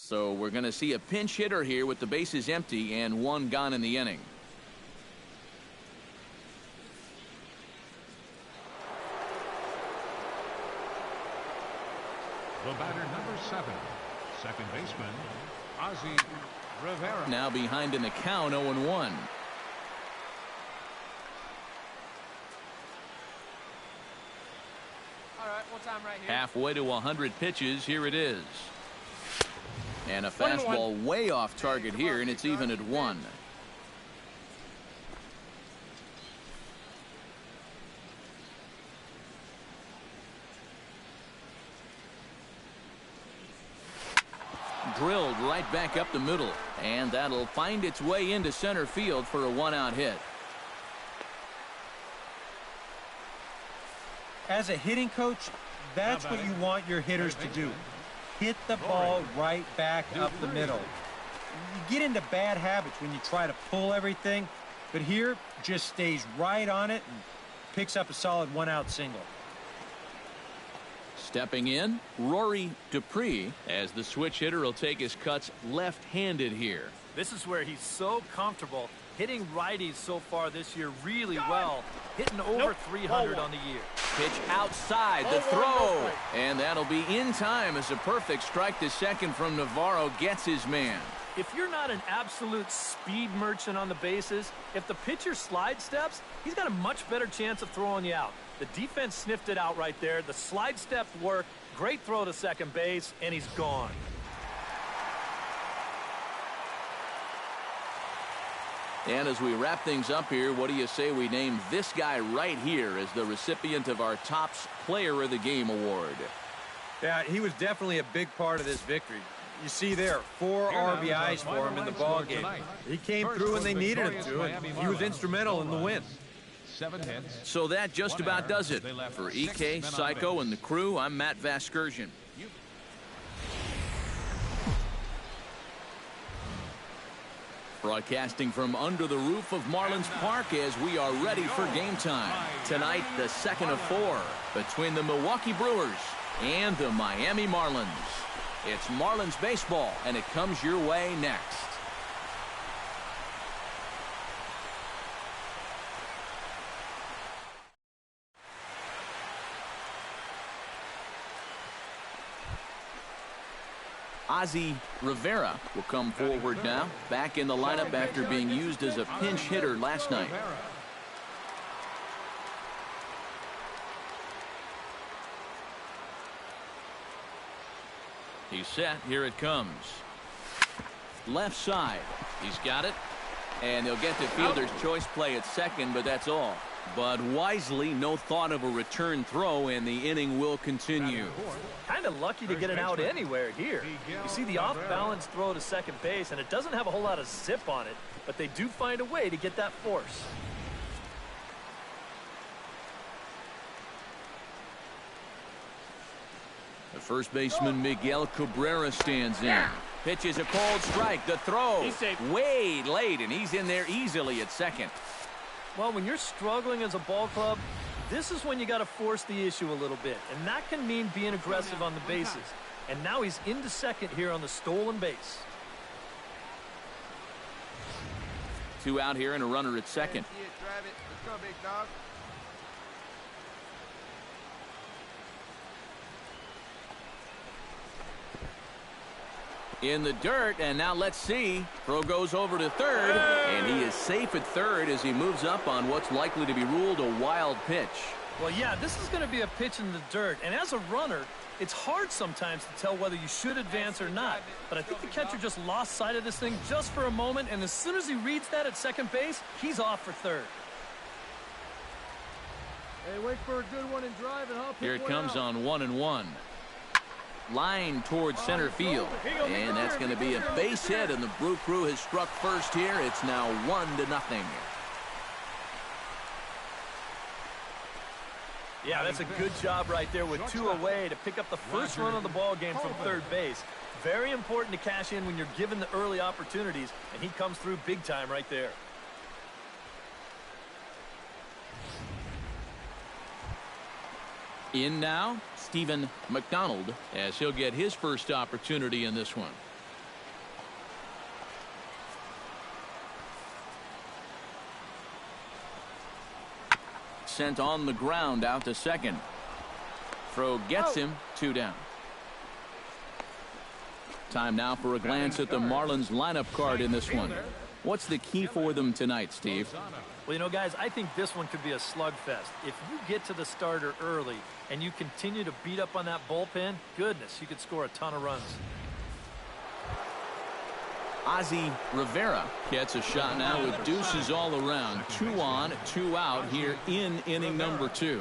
So we're going to see a pinch hitter here with the bases empty and one gone in the inning. The batter, number 7, second baseman, Ozzie Rivera. Now behind in the count, 0-1. All right, one time right here. Halfway to 100 pitches, here it is. And a fastball way off target here, and it's even at 1. Drilled right back up the middle, and that'll find its way into center field for a 1-out hit. As a hitting coach, that's what you want your hitters to do. Hit the ball right back up the middle. You get into bad habits when you try to pull everything, but here just stays right on it and picks up a solid 1-out single. Stepping in, Rory Dupree, as the switch hitter will take his cuts left-handed here. This is where he's so comfortable hitting righties so far this year really well, hitting over 300 on the year. Pitch outside, the throw, and that'll be in time as a perfect strike to second from Navarro gets his man. If you're not an absolute speed merchant on the bases, if the pitcher slide steps, he's got a much better chance of throwing you out. The defense sniffed it out right there. The slide step worked. Great throw to second base, and he's gone. And as we wrap things up here, what do you say we name this guy right here as the recipient of our Topps Player of the Game award? Yeah, he was definitely a big part of this victory. You see there, 4 RBIs for him in the ballgame. He came through when they needed him to, and he was instrumental in the win. 7 hits. So that just about does it. For EK, Psycho, and the crew, I'm Matt Vasgersian. Broadcasting from under the roof of Marlins Park as we are ready for game time. Tonight, the second of 4 between the Milwaukee Brewers and the Miami Marlins. It's Marlins baseball, and it comes your way next. Ozzie Rivera will come forward now, back in the lineup after being used as a pinch hitter last night. He's set. Here it comes. Left side. He's got it. And they'll get the fielder's choice play at second, but that's all. But wisely, no thought of a return throw, and the inning will continue. Kind of lucky to get it out anywhere here. You see the off-balance throw to second base, and it doesn't have a whole lot of zip on it, but they do find a way to get that force. The first baseman, Miguel Cabrera, stands in. Pitches a cold strike. The throw way late, and he's in there easily at second. Well, when you're struggling as a ball club, this is when you got to force the issue a little bit, and that can mean being aggressive on the bases. And now he's into second here on the stolen base. 2 out here and a runner at second. Let's go, big dog. In the dirt, and now let's see. Throw goes over to third, and he is safe at third as he moves up on what's likely to be ruled a wild pitch. Well, yeah, this is going to be a pitch in the dirt, and as a runner, it's hard sometimes to tell whether you should advance or not. But I think the catcher just lost sight of this thing just for a moment, and as soon as he reads that at second base, he's off for third. Hey, wait for a good one and drive, and I'll pick Here it one comes out. on 1-1. Line towards center field, and that's going to be a base hit, and the Brew Crew has struck first here. It's now 1-0. Yeah, that's a good job right there with 2 away to pick up the first run of the ball game from third base. Very important to cash in when you're given the early opportunities, and he comes through big time right there. In now, Stephen McDonald, as he'll get his first opportunity in this one. sent on the ground out to second. Throw gets him 2 down. Time now for a glance at the Marlins lineup card in this one. What's the key for them tonight, Steve? Well, you know, guys, I think this one could be a slugfest. If you get to the starter early and you continue to beat up on that bullpen, goodness, you could score a ton of runs. Ozzie Rivera gets a shot now with deuces all around. 2 on, 2 out here in inning number 2.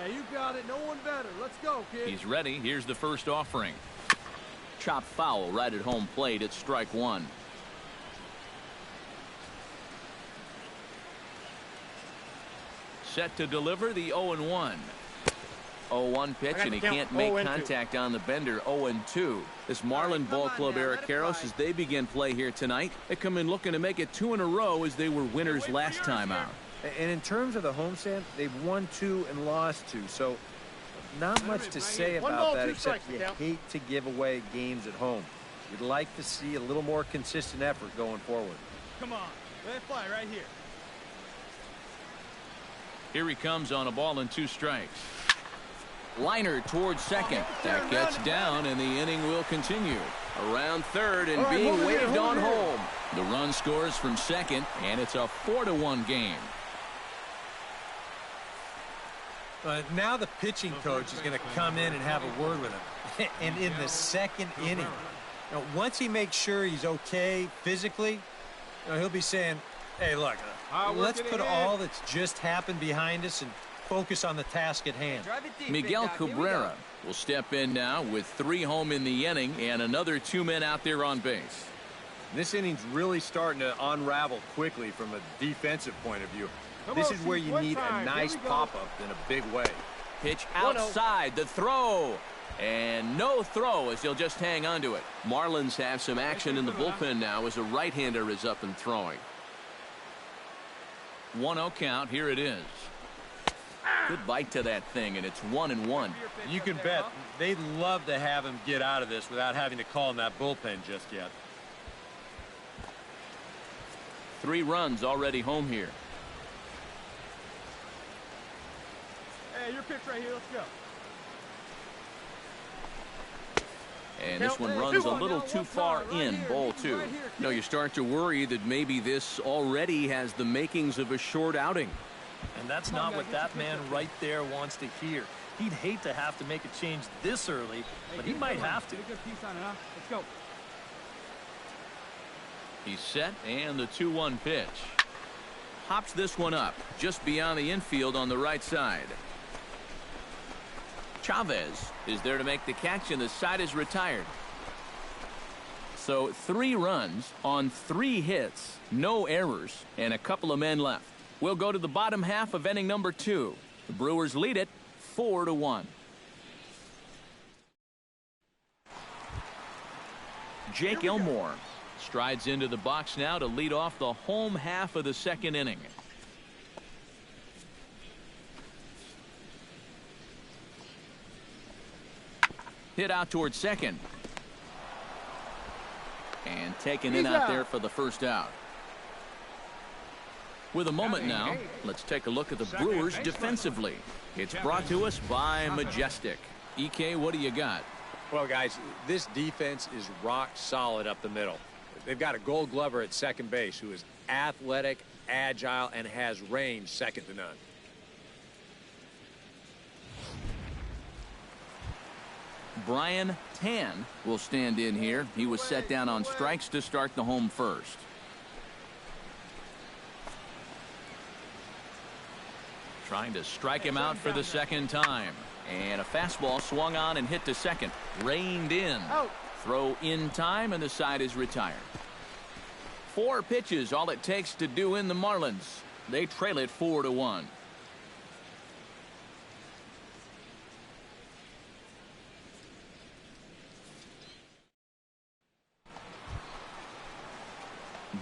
Hey, you got it. No one better. Let's go, kid. He's ready. Here's the first offering. Chop foul right at home plate at strike 1. Set to deliver the 0-1. 0-1 pitch, and he can't make contact on the bender. 0-2. This Marlin Ball Club Eric Karros, as they begin play here tonight, they come in looking to make it 2 in a row as they were winners last time out. And in terms of the homestand, they've won 2 and lost 2. So not much to say about that, except you hate to give away games at home. You'd like to see a little more consistent effort going forward. Come on. Let it fly right here. Here he comes on a ball and 2 strikes. Liner towards second. That gets down, and the inning will continue. Around third and being waved on home. The run scores from second, and it's a 4-1 game. Now the pitching coach is going to come in and have a word with him. And in the second inning, once he makes sure he's okay physically, he'll be saying, hey, look, let's put all that's just happened behind us and focus on the task at hand. Miguel Cabrera will step in now with 3 home in the inning and another 2 men out there on base. This inning's really starting to unravel quickly from a defensive point of view. This is where you need a nice pop-up in a big way. Pitch outside, the throw. And no throw as he'll just hang on to it. Marlins have some action in the bullpen now as a right-hander is up and throwing. 1-0 count. Here it is. Good bite to that thing, and it's 1-1. You can bet they'd love to have him get out of this without having to call in that bullpen just yet. 3 runs already home here. Hey, your pitch right here. Let's go. And this one runs a little too far in, ball 2. No, you start to worry that maybe this already has the makings of a short outing. And that's not what that man right there wants to hear. He'd hate to have to make a change this early, but he might have to. Let's go. He's set, and the 2-1 pitch. Hops this one up just beyond the infield on the right side. Chavez is there to make the catch, and the side is retired. So 3 runs on 3 hits, no errors, and a couple of men left. We'll go to the bottom half of inning number 2. The Brewers lead it 4-1. Jake Elmore strides into the box now to lead off the home half of the second inning. Hit out towards second. And taken in out there for the first out. With a moment now, let's take a look at the Brewers defensively. It's brought to us by Majestic. EK, what do you got? Well, guys, this defense is rock solid up the middle. They've got a Gold Glover at second base who is athletic, agile, and has range second to none. Brian Tan will stand in here. He was set down on strikes to start the home first. Trying to strike him out for the second time. And a fastball swung on and hit to second. Reined in. Throw in time, and the side is retired. 4 pitches, all it takes to do in the Marlins. They trail it 4-1.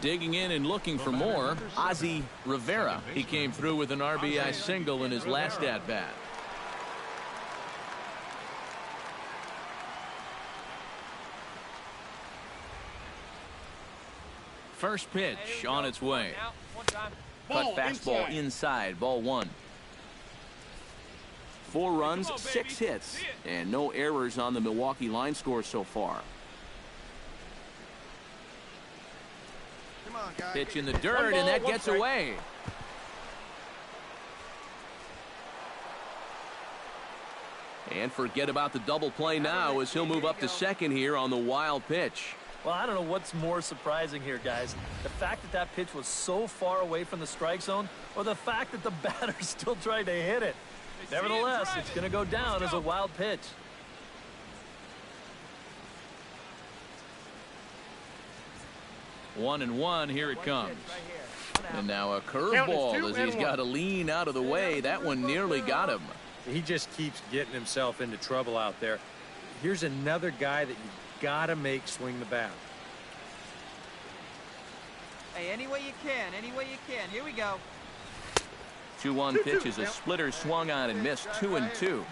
Digging in and looking for more, Ozzie Rivera. He came through with an RBI single in his last at-bat. First pitch on its way. Ball Cut fastball inside, ball one. 4 runs, 6 hits, and no errors on the Milwaukee line score so far. Come on, guys. Pitch in the dirt, and that gets away. And forget about the double play now as he'll move up to second here on the wild pitch. Well, I don't know what's more surprising here, guys. The fact that that pitch was so far away from the strike zone, or the fact that the batter still tried to hit it. Nevertheless, it's going to go down as a wild pitch. One and one, here it comes. And now a curveball as he's got to lean out of the way. That one nearly got him. He just keeps getting himself into trouble out there. Here's another guy that you gotta make swing the bat. Hey, any way you can, any way you can. Here we go. 2-1 pitch is a splitter swung on and missed. 2-2.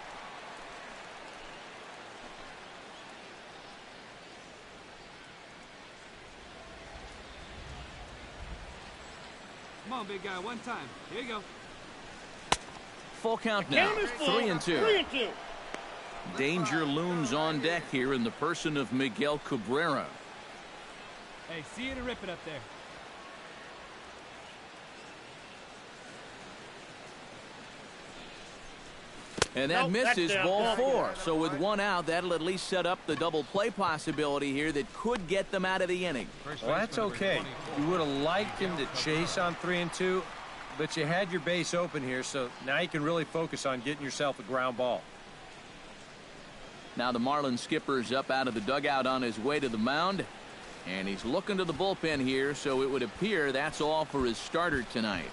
Come on, big guy, one time. Here you go. Full count now. 3-2. Danger looms on deck here in the person of Miguel Cabrera. Hey, see you to rip it up there. And that misses, ball 4. So with 1 out, that'll at least set up the double play possibility here that could get them out of the inning. Well, that's okay. You would have liked him to chase on 3-2, but you had your base open here, so now you can really focus on getting yourself a ground ball. Now the Marlins skipper's up out of the dugout on his way to the mound, and he's looking to the bullpen here, so it would appear that's all for his starter tonight.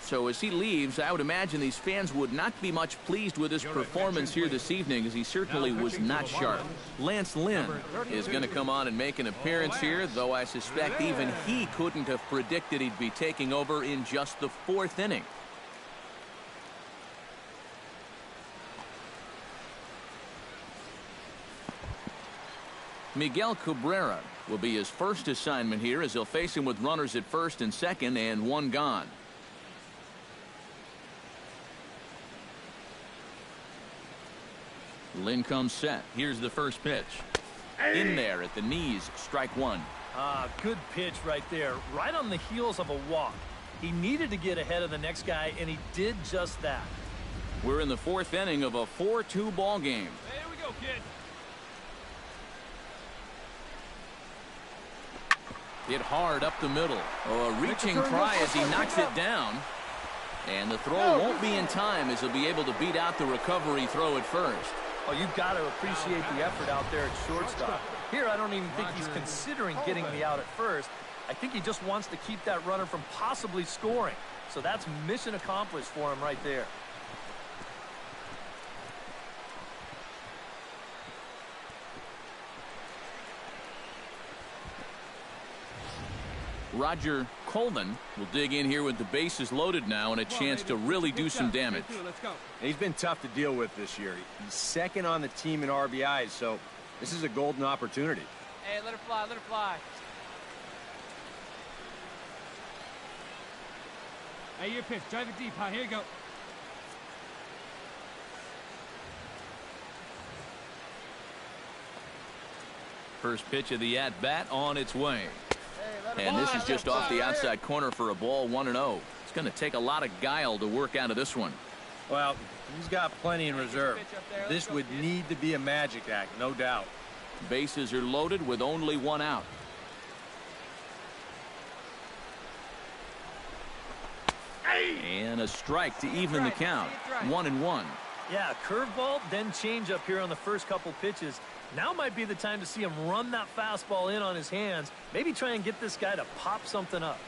So as he leaves, I would imagine these fans would not be much pleased with his performance here this evening, as he certainly was not sharp. Lance Lynn is going to come on and make an appearance here, though I suspect even he couldn't have predicted he'd be taking over in just the 4th inning. Miguel Cabrera will be his first assignment here, as he'll face him with runners at first and second and 1 gone. Lynn comes set. Here's the first pitch. In there at the knees, strike 1. Good pitch right there, right on the heels of a walk. He needed to get ahead of the next guy, and he did just that. We're in the 4th inning of a 4-2 ball game. Hey, here we go, kid. Hit hard up the middle. Oh, a reaching try as he knocks it down. And the throw won't be in time, as he'll be able to beat out the recovery throw at first. Oh, you've got to appreciate the effort out there at shortstop. Here, I don't even think he's considering getting the out at first. I think he just wants to keep that runner from possibly scoring. So that's mission accomplished for him right there. Roger Colvin will dig in here with the bases loaded now and a chance to really do some damage. He's been tough to deal with this year. He's second on the team in RBIs, so this is a golden opportunity. Hey, let her fly, let her fly. Hey, your pitch. Drive it deep, huh? Here you go. First pitch of the at-bat on its way. And this is just off the outside corner for a ball, 1-0. It's going to take a lot of guile to work out of this one. Well, he's got plenty in reserve. This would need to be a magic act, no doubt. Bases are loaded with only 1 out. And a strike to even the count. 1-1. Yeah, curveball, then changeup here on the first couple pitches. Now might be the time to see him run that fastball in on his hands. Maybe try and get this guy to pop something up.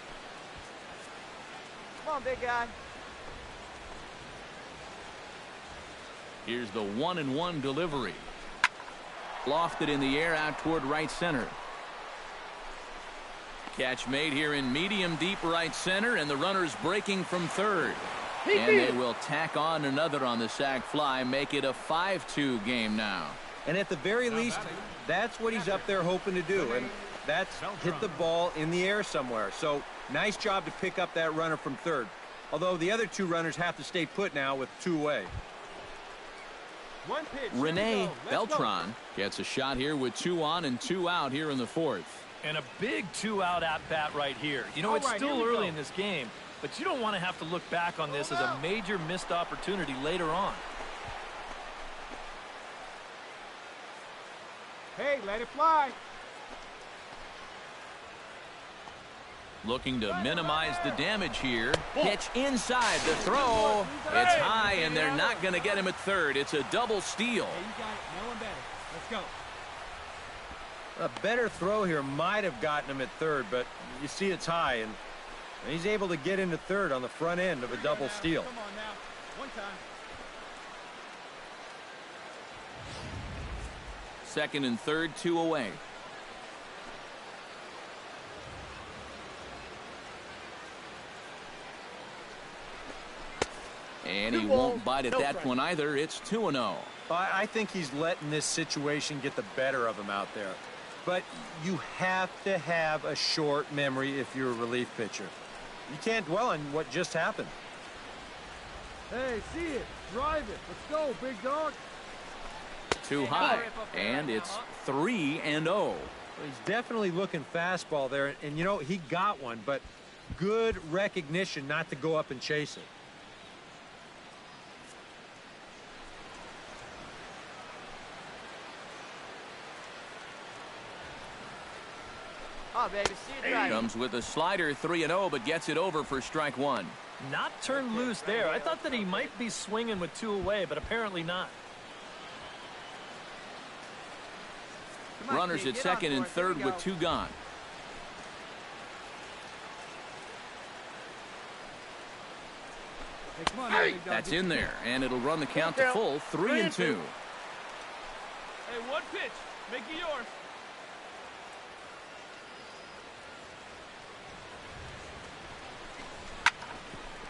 Come on, big guy. Here's the 1-1 delivery. Lofted in the air out toward right center. Catch made here in medium deep right center, and the runner's breaking from third. And they will tack on another on the sac fly, make it a 5-2 game now. And at the very least, that's what he's up there hoping to do. And That's hit the ball in the air somewhere. So nice job to pick up that runner from third. Although the other two runners have to stay put now with two away. One pitch. Renee Beltran gets a shot here with 2 on and 2 out here in the 4th. And a big 2-out at-bat right here. You know, it's still early in this game, but you don't want to have to look back on this as a major missed opportunity later on. Hey, let it fly. Looking to minimize the damage here. Pitch inside the throw. It's high, and they're not going to get him at third. It's a double steal. Hey, you got it. No one better. Let's go. A better throw here might have gotten him at third, but you see it's high, and he's able to get into third on the front end of a double steal. Come on now. One time. Second and third, 2 away. And he won't bite at that one either. It's 2-0. I think he's letting this situation get the better of him out there. But you have to have a short memory if you're a relief pitcher. You can't dwell on what just happened. Hey, see it. Drive it. Let's go, big dog. Too high. And it's 3-0. He's definitely looking fastball there. And, you know, he got one, but good recognition not to go up and chase it. Oh, baby, see it driving. Comes with a slider, 3-0, but gets it over for strike one. Not turned loose there. I thought that he might be swinging with 2 away, but apparently not. Come on, Runners kid, at get second on and for it. Here third we with go. 2 gone. Hey, come on now, big dog. That's in there, and it'll run the count to full, 3-2. Hey, one pitch. Make it yours.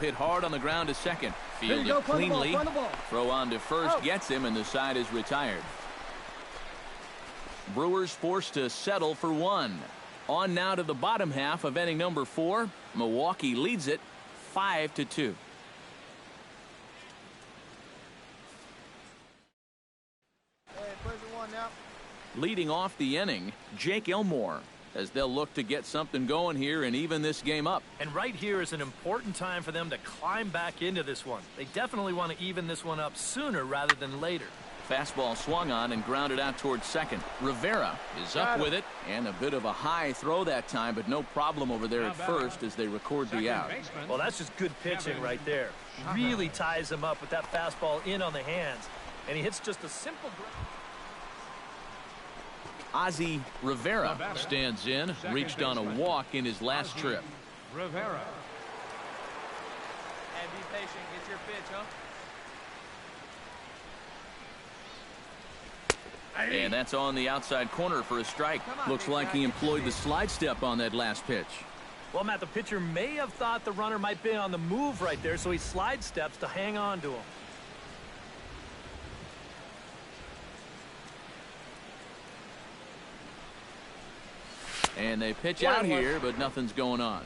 Hit hard on the ground to second. Fielded cleanly. Throw on to first gets him, and the side is retired. Brewers forced to settle for 1. On now to the bottom half of inning number 4. Milwaukee leads it 5-2. Hey, play the one now. Leading off the inning, Jake Elmore, as they'll look to get something going here and even this game up. And right here is an important time for them to climb back into this one. They definitely want to even this one up sooner rather than later. Fastball swung on and grounded out towards second. Rivera is up with it, and a bit of a high throw that time, but no problem over there at first as they record the out. Well, that's just good pitching right there. Really ties him up with that fastball in on the hands. And he hits just a simple... Ozzie Rivera stands in, reached on a walk in his last trip. Rivera. Hey, be patient. Get your pitch, huh? And that's on the outside corner for a strike. Looks like he employed the slide step on that last pitch. Well, Matt, the pitcher may have thought the runner might be on the move right there, so he slide steps to hang on to him. And they pitch out here, but nothing's going on.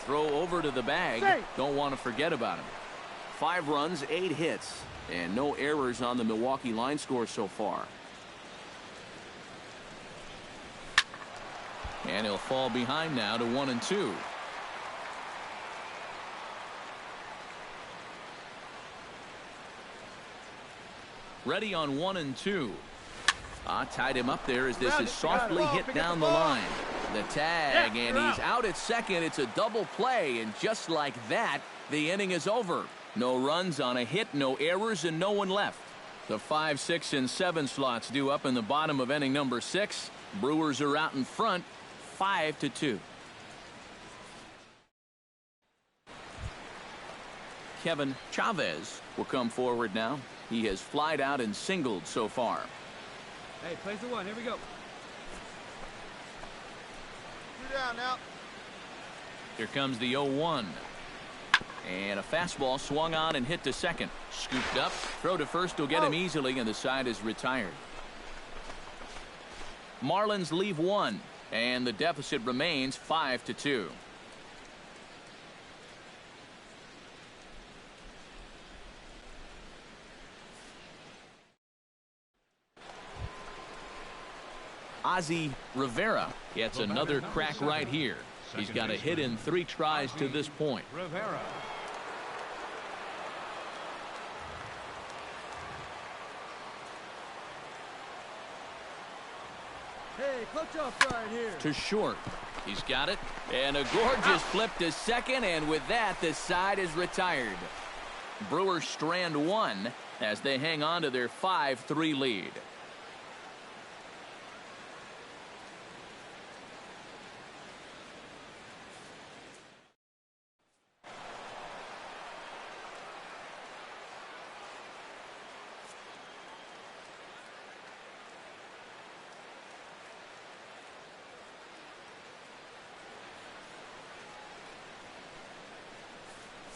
Throw over to the bag. Don't want to forget about him. 5 runs, 8 hits, and no errors on the Milwaukee line score so far. And he'll fall behind now to 1-2. Ready on 1-2. Tied him up there as this is softly hit down the line. The tag, and he's out at second. It's a double play, and just like that, the inning is over. No runs on a hit, no errors, and no one left. The 5, 6, and 7 slots due up in the bottom of inning number 6. Brewers are out in front, 5-2. Kevin Chavez will come forward now. He has flied out and singled so far. Hey, plays the one. Here we go. 2 down now. Here comes the 0-1. And a fastball swung on and hit to second. Scooped up. Throw to first will get him easily, and the side is retired. Marlins leave one, and the deficit remains 5-2. Ozzie Rivera gets another crack right here. He's got a hit in 3 tries to this point. Rivera. Hey, clutch up right here. To short. He's got it. And a gorgeous flip to second, and with that, the side is retired. Brewers strand one as they hang on to their 5-3 lead.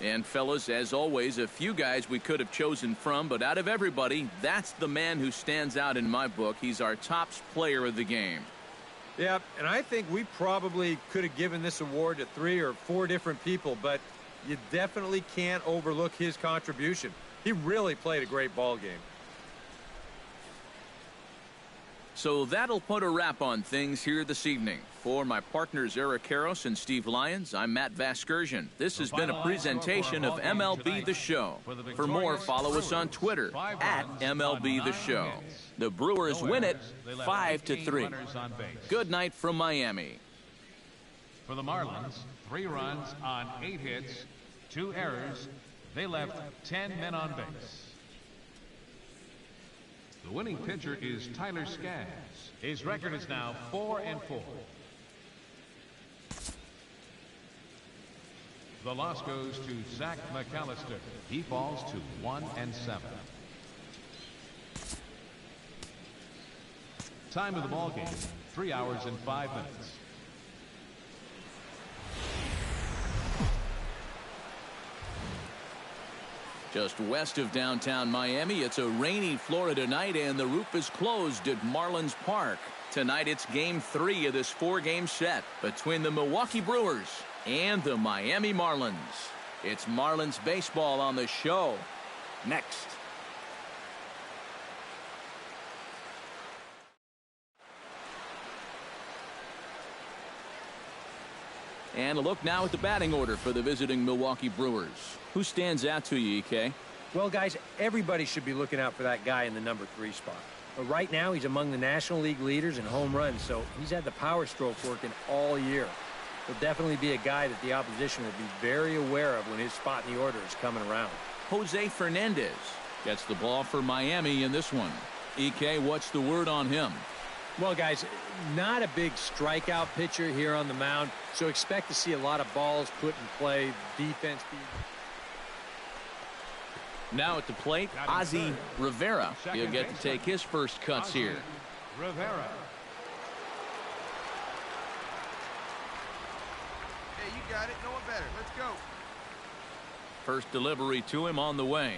And fellas, as always, a few guys we could have chosen from, but out of everybody, that's the man who stands out in my book. He's our top player of the game. Yeah, and I think we probably could have given this award to 3 or 4 different people, but you definitely can't overlook his contribution. He really played a great ball game. So that'll put a wrap on things here this evening. For my partners Eric Karros and Steve Lyons, I'm Matt Vasgersian. This has been a presentation of MLB The Show. For more, follow us on Twitter at MLB The Show. The Brewers win it 5-3. Good night from Miami. For the Marlins, 3 runs on 8 hits, 2 errors. They left 10 men on base. The winning pitcher is Tyler Skaggs. His record is now 4-4. The loss goes to Zach McAllister. He falls to 1-7. Time of the ball game, 3 hours and 5 minutes. Just west of downtown Miami, it's a rainy Florida night, and the roof is closed at Marlins Park. Tonight, it's Game 3 of this 4-game set between the Milwaukee Brewers and the Miami Marlins. It's Marlins baseball on the show next. And a look now at the batting order for the visiting Milwaukee Brewers. Who stands out to you, EK? Well, guys, everybody should be looking out for that guy in the number 3 spot. But right now, he's among the National League leaders in home runs, so he's had the power stroke working all year. He'll definitely be a guy that the opposition will be very aware of when his spot in the order is coming around. Jose Fernandez gets the ball for Miami in this one. EK, what's the word on him? Well, guys, not a big strikeout pitcher here on the mound, so expect to see a lot of balls put in play, defense being... Now at the plate, Ozzie Rivera. He'll get to take his first cuts here. Rivera. Hey, you got it. No one better. Let's go. First delivery to him on the way.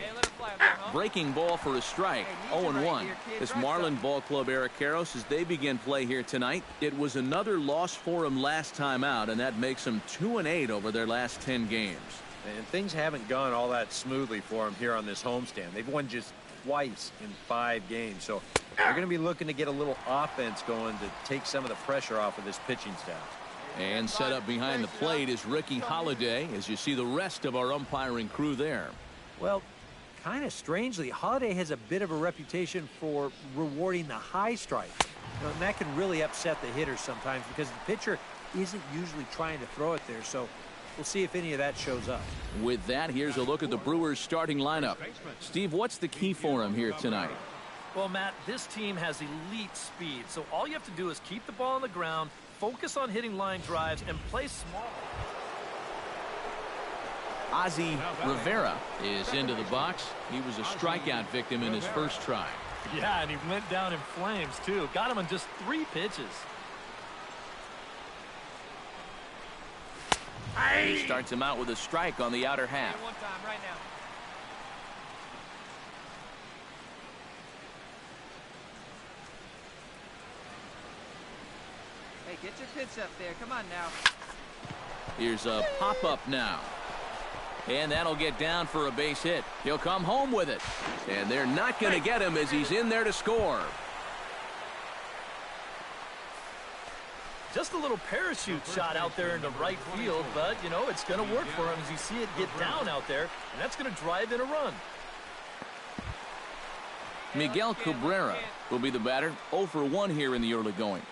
Breaking ball for a strike. 0-1. This Marlin Ball Club, Eric Karros, as they begin play here tonight. It was another loss for him last time out, and that makes them 2-8 over their last 10 games. And things haven't gone all that smoothly for them here on this homestand. They've won just twice in 5 games. So they're going to be looking to get a little offense going to take some of the pressure off of this pitching staff. And set up behind the plate is Ricky Holiday, as you see the rest of our umpiring crew there. Well, kind of strangely, Holiday has a bit of a reputation for rewarding the high strike. And that can really upset the hitters sometimes because the pitcher isn't usually trying to throw it there. So we'll see if any of that shows up. With that, here's a look at the Brewers' starting lineup. Steve, what's the key for him here tonight? Well, Matt, this team has elite speed, so all you have to do is keep the ball on the ground, focus on hitting line drives, and play small. Ozzie Rivera is into the box. He was a strikeout victim in his first try. Yeah, and he went down in flames, too. Got him in just 3 pitches. He starts him out with a strike on the outer half. One time, right now. Hey, get your pitch up there. Come on now. Here's a pop-up now. And that'll get down for a base hit. He'll come home with it. And they're not going to get him as he's in there to score. Just a little parachute shot out there into right field, but, you know, it's going to work for him as you see it get down out there, and that's going to drive in a run. Miguel Cabrera will be the batter. 0 for 1 here in the early going.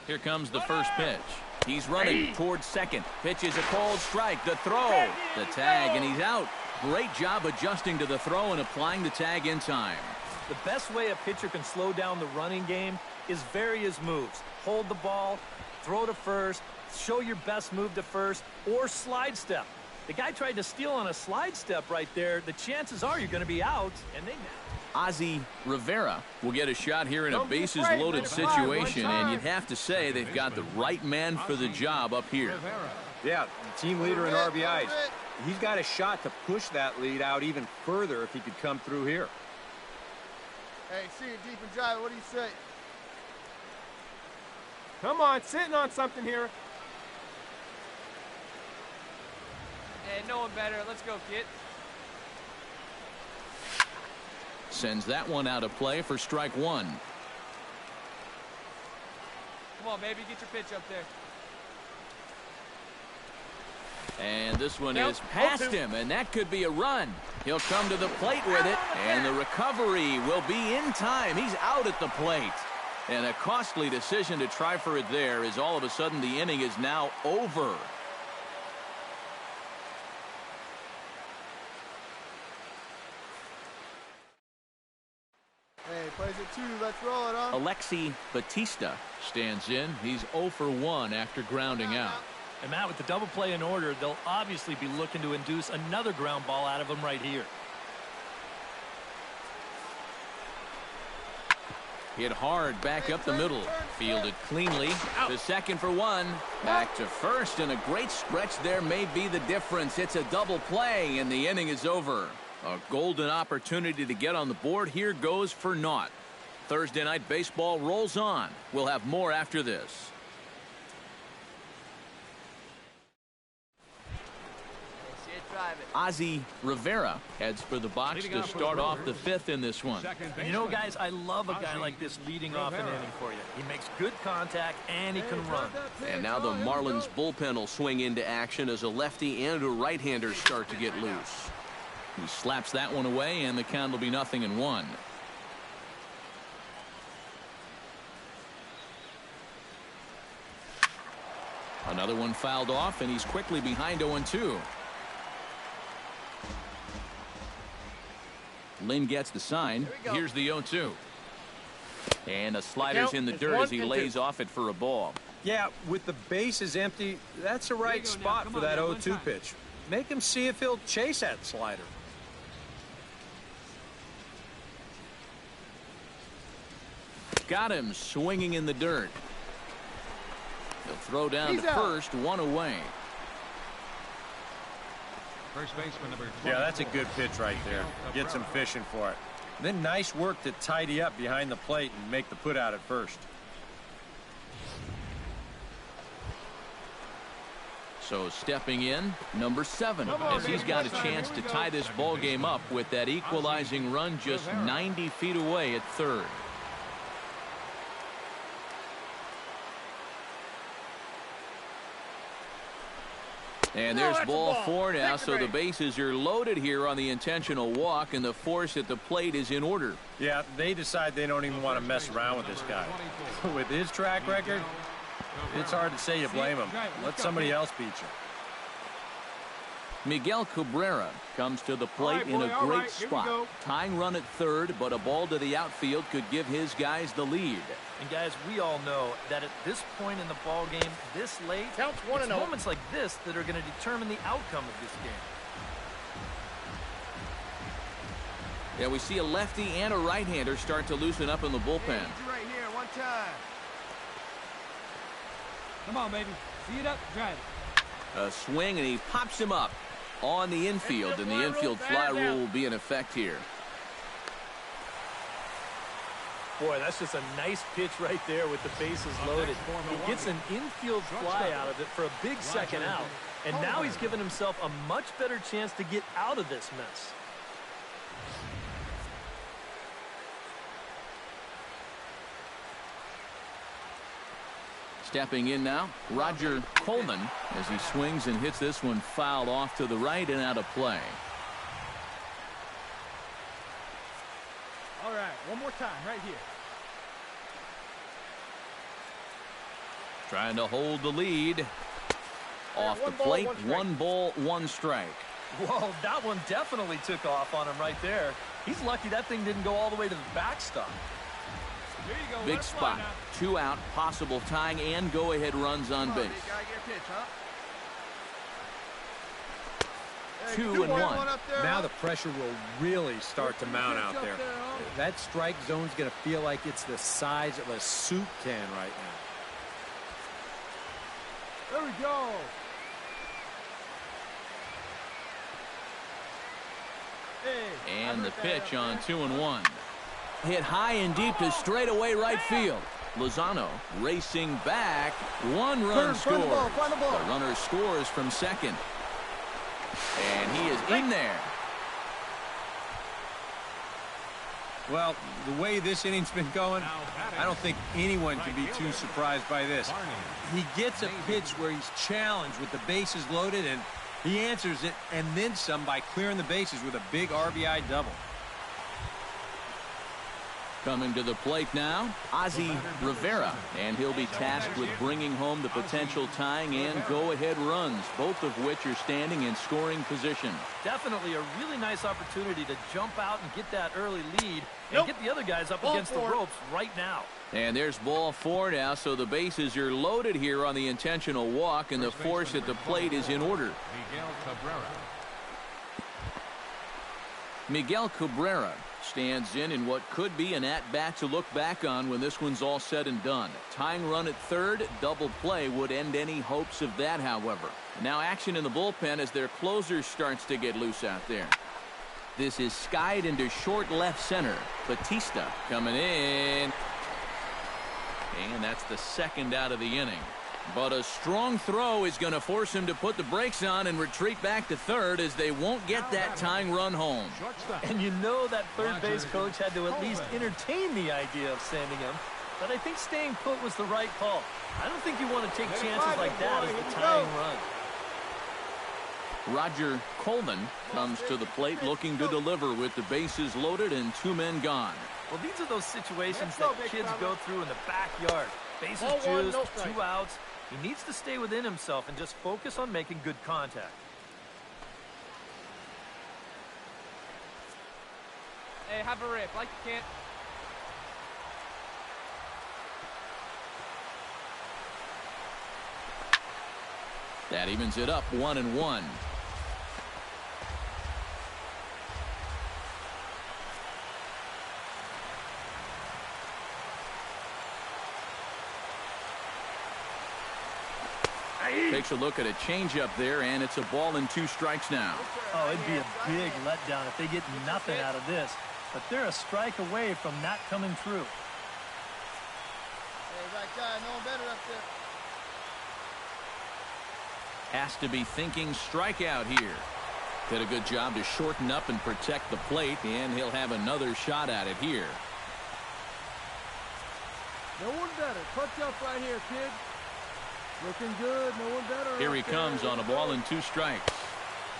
Here comes the first pitch. He's running towards second. Pitch is a cold strike. The throw. The tag, and he's out. Great job adjusting to the throw and applying the tag in time. The best way a pitcher can slow down the running game is vary his moves. Hold the ball, throw to first, show your best move to first, or slide step. The guy tried to steal on a slide step right there. The chances are you're going to be out, and they... Ozzie Rivera will get a shot here in a bases-loaded situation, and you'd have to say they've got the right man for the job up here. Yeah, the team leader in RBIs. He's got a shot to push that lead out even further if he could come through here. Hey, see it deep and drive. What do you say? Come on, sitting on something here. Hey, no one better. Let's go, kid. Sends that one out of play for strike one. Come on, baby. Get your pitch up there. And this one is past him, and that could be a run. He'll come to the plate with it, and the recovery will be in time. He's out at the plate. And a costly decision to try for it there, as all of a sudden the inning is now over. Hey, plays it 2. Let's roll it, huh? Alexi Batista stands in. He's 0 for 1 after grounding out. And Matt, with the double play in order, they'll obviously be looking to induce another ground ball out of him right here. Hit hard back up the middle. Fielded cleanly to second for 1. Back to first, and a great stretch there may be the difference. It's a double play, and the inning is over. A golden opportunity to get on the board here goes for naught. Thursday night baseball rolls on. We'll have more after this. Ozzie Rivera heads for the box to start off the 5th in this one. You know, guys, I love a guy like this leading off an inning for you. He makes good contact, and he can run. And now the Marlins bullpen will swing into action as a lefty and a right-hander start to get loose. He slaps that one away, and the count will be 0-1. Another one fouled off, and he's quickly behind 0-2. Lynn gets the sign. Here's the 0-2. And a slider's in the dirt as he lays off it for a ball. Yeah, with the bases empty, that's a right spot for that 0-2 pitch. Make him see if he'll chase that slider. Got him swinging in the dirt. He'll throw down to first, 1 away. First baseman number 20. Yeah, that's a good pitch right there. Gets him fishing for it. And then nice work to tidy up behind the plate and make the put out at first. So stepping in, number 7, as he's got a chance to tie this ball game up with that equalizing run just 90 feet away at third. And there's ball 4 now, so the bases are loaded here on the intentional walk, and the force at the plate is in order. Yeah, they decide they don't even want to mess around with this guy. With his track record, it's hard to say you blame him. Let somebody else beat you. Miguel Cabrera comes to the plate in a great spot. Tying run at third, but a ball to the outfield could give his guys the lead. And guys, we all know that at this point in the ball game, this late, it's moments like this that are going to determine the outcome of this game. Yeah, we see a lefty and a right-hander start to loosen up in the bullpen. Right here, one time. Come on, baby. See it up, drive it. A swing, and he pops him up on the infield, and the infield fly rule will be in effect here. Boy, that's just a nice pitch right there with the bases loaded. He gets an infield fly out of it for a big second out, and now he's given himself a much better chance to get out of this mess. Stepping in now, Roger Coleman, as he swings and hits this one foul off to the right and out of play. All right, one more time right here. Trying to hold the lead. Off the plate, 1 ball, 1 strike. Whoa, that one definitely took off on him right there. He's lucky that thing didn't go all the way to the backstop. Here you go. Big spot. 2 out, possible tying and go-ahead runs on base. 2 and 1. Now the pressure will really start to mount out there. That strike zone's going to feel like it's the size of a soup can right now. There we go. Hey, and the pitch on 2 and 1. Hit high and deep to straightaway right field. Lozano racing back. 1 run scores. The runner scores from second. And he is in there. Well, the way this inning's been going, I don't think anyone can be too surprised by this. He gets a pitch where he's challenged with the bases loaded, and he answers it and then some by clearing the bases with a big RBI double. Coming to the plate now, Ozzie Rivera, and he'll be tasked with bringing home the potential tying and go-ahead runs, both of which are standing in scoring position. Definitely a really nice opportunity to jump out and get that early lead and get the other guys up against the ropes right now. And there's ball 4 now, so the bases are loaded here on the intentional walk, and the force at the plate is in order. Miguel Cabrera stands in what could be an at-bat to look back on when this one's all said and done. Tying run at third, double play would end any hopes of that, however. Now action in the bullpen as their closer starts to get loose out there. This is skied into short left center. Batista coming in. And that's the second out of the inning. But a strong throw is going to force him to put the brakes on and retreat back to third as they won't get that tying run home. And you know that third base coach had to at least entertain the idea of sending him. But I think staying put was the right call. I don't think you want to take chances like that as the tying run. Roger Coleman comes to the plate looking to deliver with the bases loaded and 2 men gone. Well, these are those situations that kids go through in the backyard. Bases juiced, 2 outs. He needs to stay within himself and just focus on making good contact. Hey, have a rip, like you can't. That evens it up 1 and 1. Takes a look at a changeup there, and it's a ball and 2 strikes now. Oh, it'd be a big letdown if they get nothing out of this. But they're a strike away from not coming through. Hey, right guy, no one better up there. Has to be thinking strikeout here. Did a good job to shorten up and protect the plate, and he'll have another shot at it here. No one better. Touch up right here, kid. Looking good. No one better. Here he comes on a ball and 2 strikes.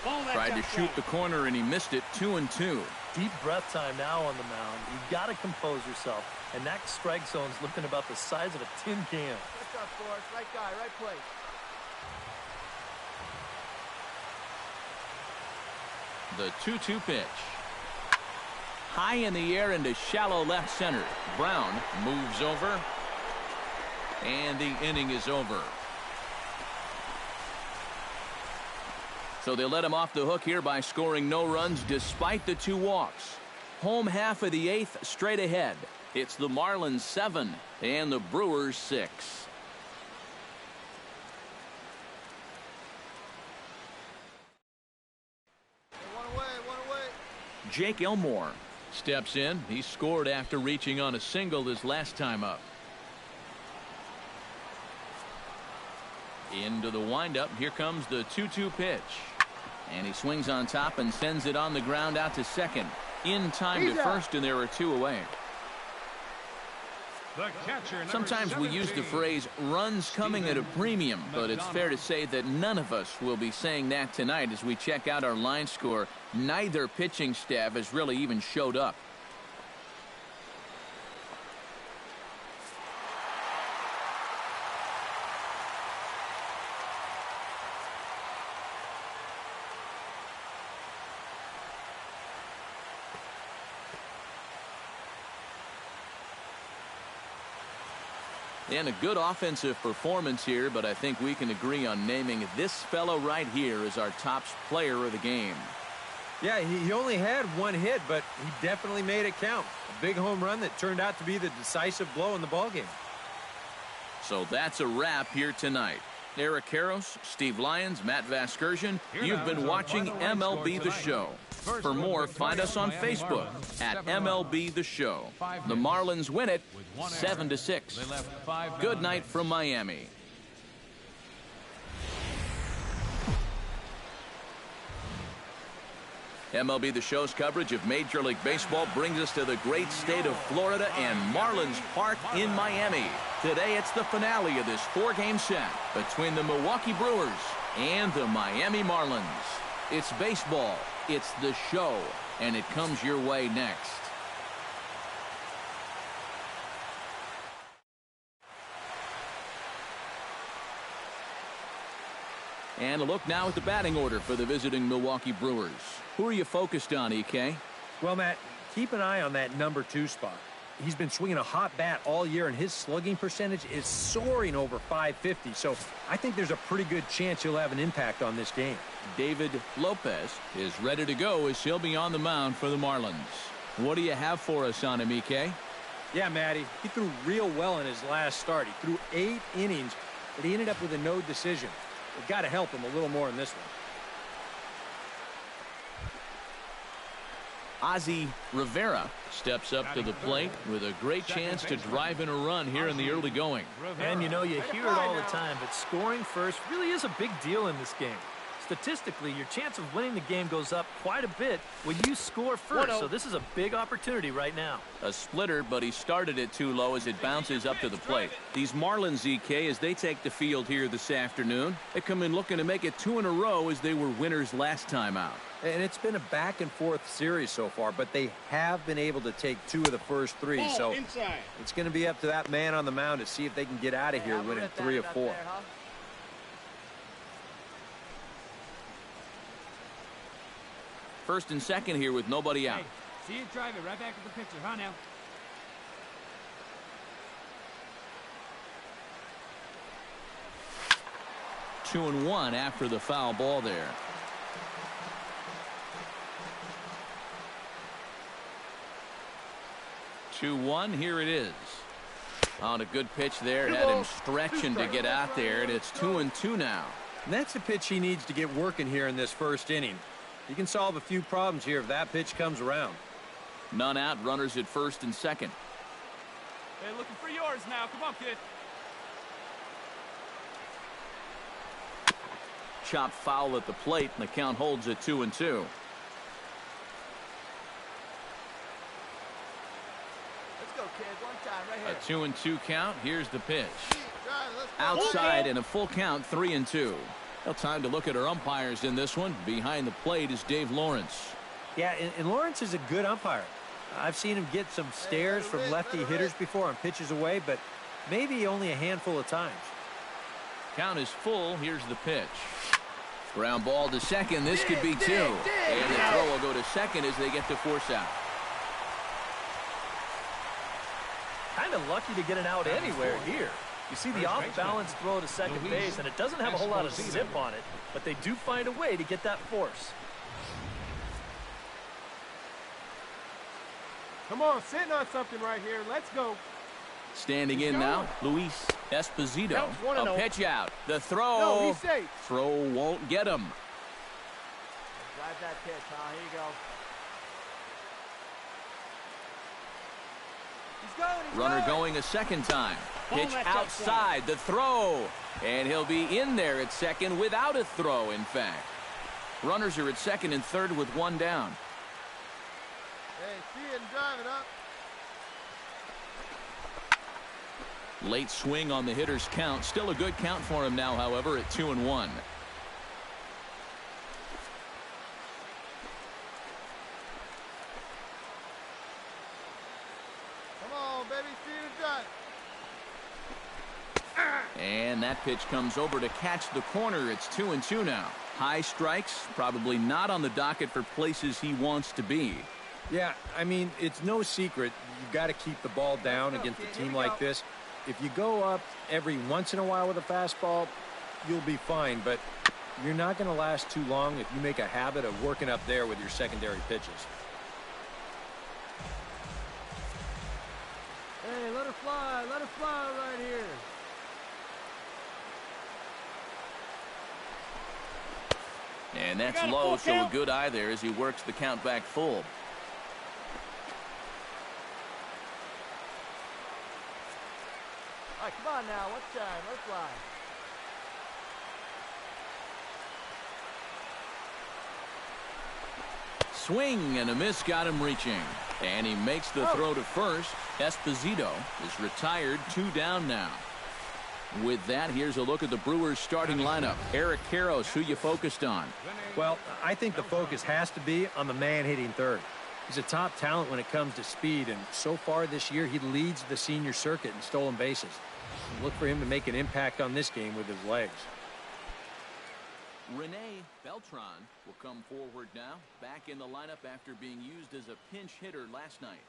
Tried to shoot the corner, and he missed it. 2 and 2. Deep breath time now on the mound. You got to compose yourself. And that strike zone's looking about the size of a tin can. Touch up, Forrest. Right guy, right place. The 2-2 pitch. High in the air into shallow left center. Brown moves over. And the inning is over. So they let him off the hook here by scoring no runs despite the 2 walks. Home half of the 8th straight ahead. It's the Marlins 7 and the Brewers 6. One away, one away. Jake Elmore steps in. He scored after reaching on a single his last time up. Into the windup. Here comes the 2-2 pitch. And he swings on top and sends it on the ground out to second. In time to first, and there are 2 away. Sometimes we use the phrase runs coming at a premium, but it's fair to say that none of us will be saying that tonight as we check out our line score. Neither pitching staff has really even showed up. And a good offensive performance here, but I think we can agree on naming this fellow right here as our top player of the game. Yeah, he only had 1 hit, but he definitely made it count. A big home run that turned out to be the decisive blow in the ballgame. So that's a wrap here tonight. Eric Karros, Steve Lyons, Matt Vasgersian, you've been watching MLB The Show. For more, find us on Facebook at MLB The Show. The Marlins win it 7-6. Good night from Miami. MLB The Show's coverage of Major League Baseball brings us to the great state of Florida and Marlins Park in Miami. Today it's the finale of this 4-game set between the Milwaukee Brewers and the Miami Marlins. It's baseball, it's the show, and it comes your way next. And a look now at the batting order for the visiting Milwaukee Brewers. Who are you focused on, EK? Well, Matt, keep an eye on that number 2 spot. He's been swinging a hot bat all year, and his slugging percentage is soaring over .550. So I think there's a pretty good chance he'll have an impact on this game. David Lopez is ready to go as he'll be on the mound for the Marlins. What do you have for us on him, EK? Yeah, Matty, he threw real well in his last start. He threw 8 innings, but he ended up with a no decision. We've got to help him a little more in this one. Ozzie Rivera steps up to the plate with a great chance to drive in a run here in the early going. And you know, you hear it all the time, but scoring first really is a big deal in this game. Statistically, your chance of winning the game goes up quite a bit when you score first, so this is a big opportunity right now. A splitter, but he started it too low as it bounces up to the plate. These Marlins, EK, as they take the field here this afternoon, they come in looking to make it 2 in a row as they were winners last time out. And it's been a back-and-forth series so far, but they have been able to take 2 of the first 3. So it's going to be up to that man on the mound to see if they can get out of here winning 3 of 4. First and second here with nobody out. Hey, see you drive it right back at the pitcher, huh now? Two and one after the foul ball there. Two one, here it is. On a good pitch there, had him stretching to get out there, and it's 2-2 now. And that's the pitch he needs to get working here in this first inning. He can solve a few problems here if that pitch comes around. None out, runners at first and second. Hey, looking for yours now. Come on, kid. Chop foul at the plate, and the count holds at 2-2. Let's go, kid. One time right here. A 2-2 count. Here's the pitch. Outside and a full count, 3-2. Well, time to look at our umpires in this one. Behind the plate is Dave Lawrence. Yeah, and Lawrence is a good umpire. I've seen him get some stares from lefty hitters before on pitches away, but maybe only a handful of times. Count is full. Here's the pitch. Ground ball to second. This could be 2. And the throw will go to second as they get the force out. Kind of lucky to get an out anywhere here. You see the off-balance throw to second base, and it doesn't have a whole lot of zip on it, but they do find a way to get that force. Come on, sitting on something right here. Let's go. Standing in now, Luis Esposito. Counts 1-0. A pitch out. The throw. No, he's safe. Throw won't get him. Drive that pitch, huh? Here you go. Runner going a second time. Pitch outside. The throw. And he'll be in there at second without a throw, in fact. Runners are at second and third with one down. Hey, see it and drive it up. Late swing on the hitter's count. Still a good count for him now, however, at 2-1. Come on, baby, see it and drive. And that pitch comes over to catch the corner. It's 2-2 now. High strikes, probably not on the docket for places he wants to be. Yeah, I mean, it's no secret you got to keep the ball down against a team like this. If you go up every once in a while with a fastball, you'll be fine, but you're not going to last too long if you make a habit of working up there with your secondary pitches. Hey, let her fly right here. And that's low, so a good eye there as he works the count back full. All right, come on now. Let's fly. Swing and a miss got him reaching. And he makes the throw to first. Esposito is retired, 2 down now. With that, here's a look at the Brewers starting lineup. Eric Karros, who you focused on? Well, I think the focus has to be on the man hitting third. He's a top talent when it comes to speed, and so far this year, he leads the senior circuit in stolen bases. Look for him to make an impact on this game with his legs. Rene Beltran will come forward now, back in the lineup after being used as a pinch hitter last night.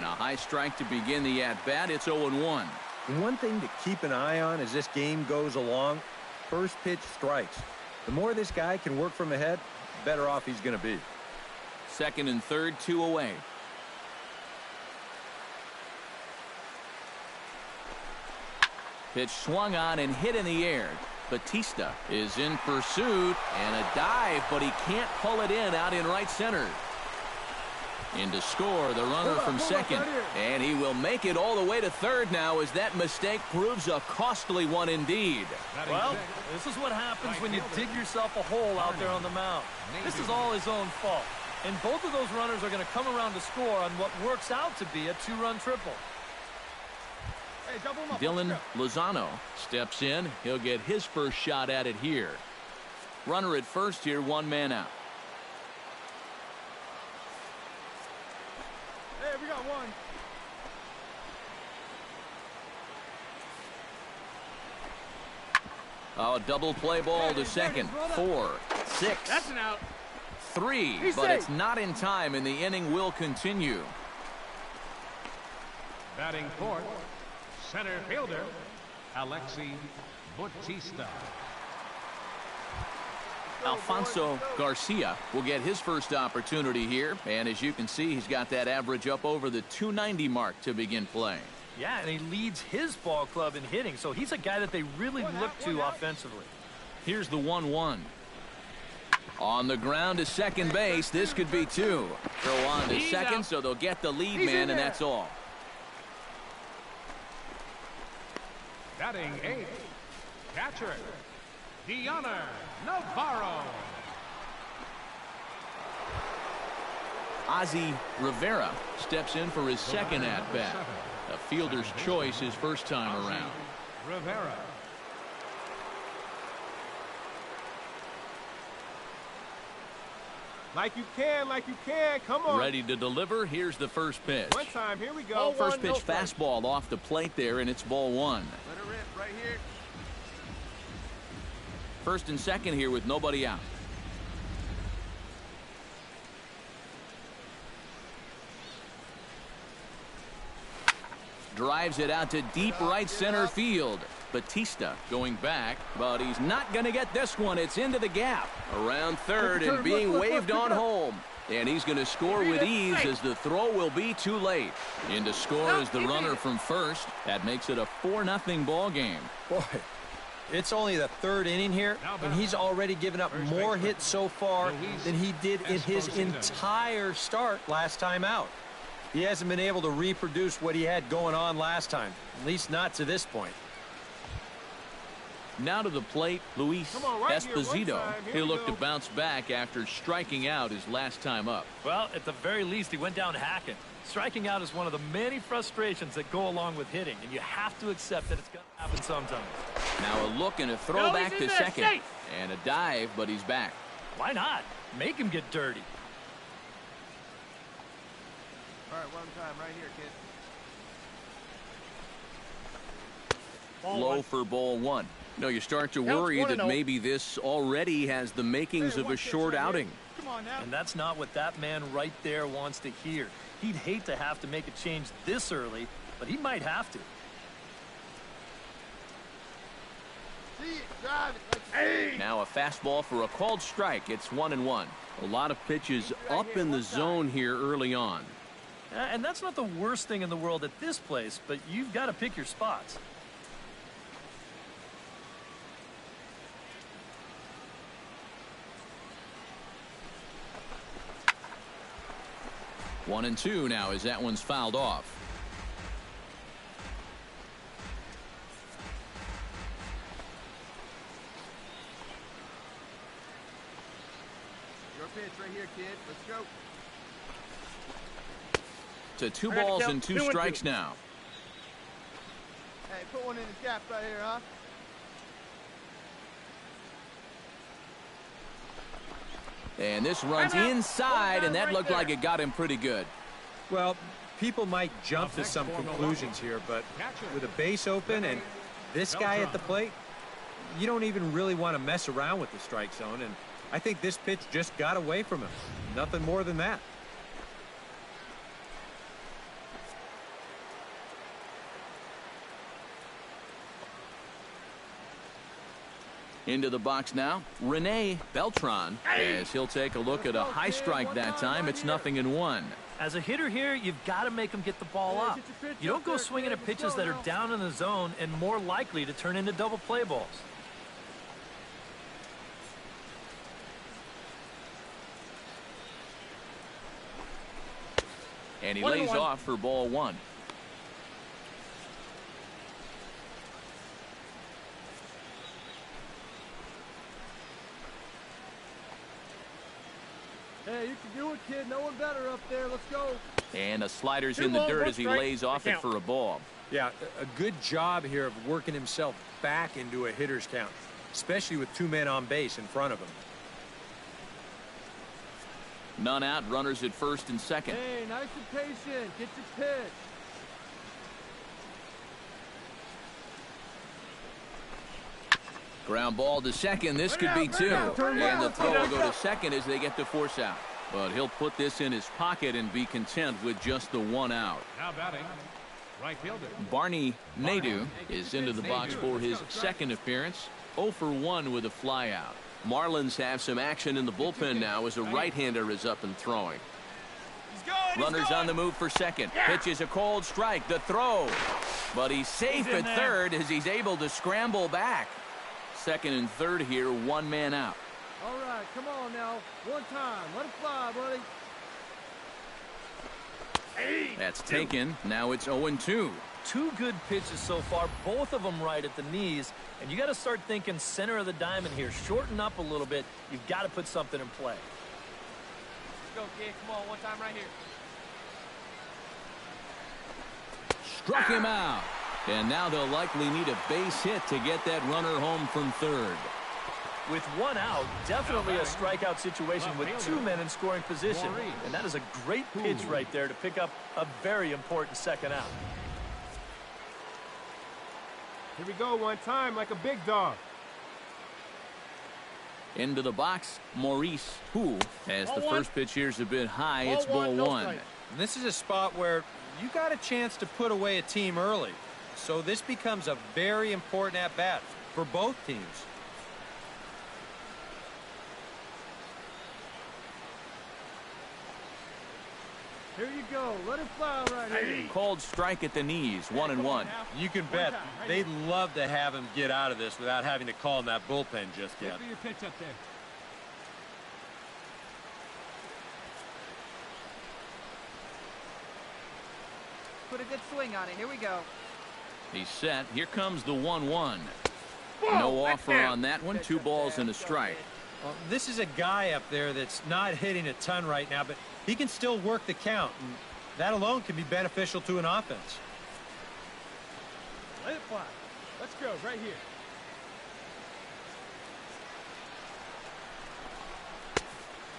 And a high strike to begin the at-bat. It's 0-1. One thing to keep an eye on as this game goes along, first pitch strikes. The more this guy can work from ahead, the better off he's going to be. Second and third, 2 away. Pitch swung on and hit in the air. Batista is in pursuit and a dive, but he can't pull it in out in right center. In to score the runner from second, and he will make it all the way to third now as that mistake proves a costly one indeed. Well, this is what happens when you dig yourself a hole out there on the mound. This is all his own fault. And both of those runners are going to come around to score on what works out to be a two-run triple. Hey, double him up. Dylan Lozano steps in. He'll get his first shot at it here. Runner at first here, one man out. Hey, we got one. Oh, double play ball to second. 4, 6. That's an out. 3, He's but safe. it's not in time, and the inning will continue. Batting fourth, center fielder, Alexi Bautista. Alfonso Garcia will get his first opportunity here, and as you can see, he's got that average up over the 290 mark to begin play. Yeah, and he leads his ball club in hitting, so he's a guy that they really look to offensively. Here's the 1-1. On the ground to second base. This could be 2. Throw on to second, so they'll get the lead man, and that's all. Batting eighth, catcher, Deanna Navarro. Ozzie Rivera steps in for his second at-bat. A fielder's choice his first time around. Rivera. Like you can, come on. Ready to deliver. Here's the first pitch. One time, here we go. First pitch fastball off the plate there, and it's ball 1. Let her rip right here. First and second here with nobody out. Drives it out to deep right center field. Batista going back, but he's not going to get this one. It's into the gap. Around third and being waved on home. And he's going to score with ease as the throw will be too late. In to score is the runner from first. That makes it a 4-0 ball game. Boy, it's only the third inning here, and he's already given up more hits so far than he did in his entire start last time out. He hasn't been able to reproduce what he had going on last time, at least not to this point. Now to the plate, Luis Esposito. He'll look to bounce back after striking out his last time up. Well, at the very least, he went down hacking. Striking out is one of the many frustrations that go along with hitting, and you have to accept that it's going to happen sometimes. Now a look and a throw back to second. And a dive, but he's back. Why not? Make him get dirty. All right, one time right here, kid. Low for ball 1. No, you start to worry that maybe this already has the makings of a short outing. Come on now. And that's not what that man right there wants to hear. He'd hate to have to make a change this early, but he might have to. See it, drive it. Hey. Now a fastball for a called strike. It's 1-1. A lot of pitches up in the zone here early on. And that's not the worst thing in the world at this place, but you've got to pick your spots. One and two now as that one's fouled off. Your pitch right here, kid. Let's go. To 2 balls and 2 strikes now. Hey, put one in the gap right here, huh? And this runs inside, and that looked like it got him pretty good. Well, people might jump to some conclusions here, but with a base open and this guy at the plate, you don't even really want to mess around with the strike zone, and I think this pitch just got away from him. Nothing more than that. Into the box now, Rene Beltran, as he'll take a look at a high strike that time. It's 0-1. As a hitter here, you've got to make them get the ball up. You don't go swinging at pitches that are down in the zone and more likely to turn into double play balls. And he lays off for ball 1. Hey, you can do it, kid. No one better up there. Let's go. And a slider's in the dirt as he lays off it for a ball. Yeah, a good job here of working himself back into a hitter's count, especially with 2 men on base in front of him. None out, runners at first and second. Hey, nice and patient. Get your pitch. Ground ball to second. This could be 2. And the throw will go to second as they get the force out. But he'll put this in his pocket and be content with just the 1 out. Now batting, right fielder. Barney Nadeau is into the box for his second appearance. 0 for 1 with a flyout. Marlins have some action in the bullpen now as a right-hander is up and throwing. Runners on the move for second. Pitch is a cold strike. The throw. But he's safe at third as he's able to scramble back. Second and third here, 1 man out. All right, come on now. One time. Let it fly, buddy. That's taken. Now it's 0-2. 2 good pitches so far, both of them right at the knees. And you got to start thinking center of the diamond here. Shorten up a little bit. You've got to put something in play. Let's go, kid. Come on, one time right here. Struck him out. And now they'll likely need a base hit to get that runner home from third. With 1 out, definitely a strikeout situation with 2 men in scoring position. And that is a great pitch right there to pick up a very important second out. Here we go, one time, like a big dog. Into the box, Maurice Who, as the first pitch here's a bit high. It's ball 1. And this is a spot where you got a chance to put away a team early. So this becomes a very important at-bat for both teams. Here you go. Let it fly right here. Cold strike at the knees, 1-1. You can bet they'd love to have him get out of this without having to call in that bullpen just yet. Wait for your pitch up there. Put a good swing on it. Here we go. He's set. Here comes the 1-1. No offer on that one. 2 balls and a strike. Well, this is a guy up there that's not hitting a ton right now, but he can still work the count. And that alone can be beneficial to an offense. Let it fly. Let's go right here.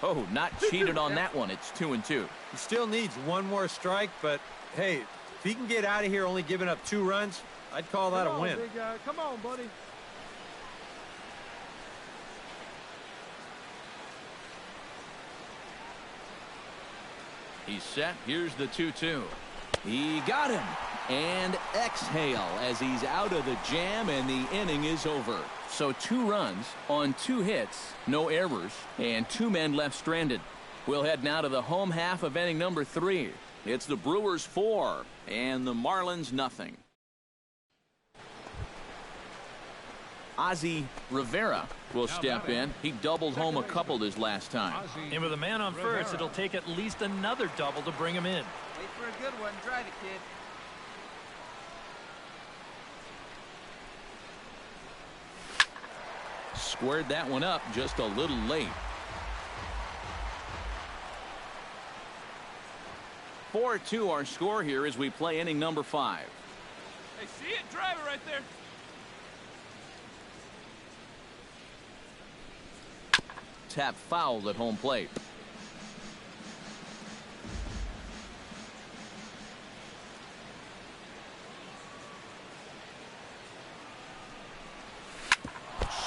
Oh, not cheated on that one. It's 2-2. He still needs 1 more strike, but hey, if he can get out of here only giving up 2 runs, I'd call that a win. Big guy. Come on, buddy. He's set. Here's the 2-2. He got him. And exhale as he's out of the jam, and the inning is over. So 2 runs on 2 hits, no errors, and 2 men left stranded. We'll head now to the home half of inning number 3. It's the Brewers 4 and the Marlins nothing. Ozzie Rivera will step in. He doubled home a couple his last time. And with a man on first, it'll take at least another double to bring him in. Wait for a good one. Drive it, kid. Squared that one up just a little late. 4-2 our score here as we play inning number 5. Hey, see it? Drive it right there. Tap fouled at home plate.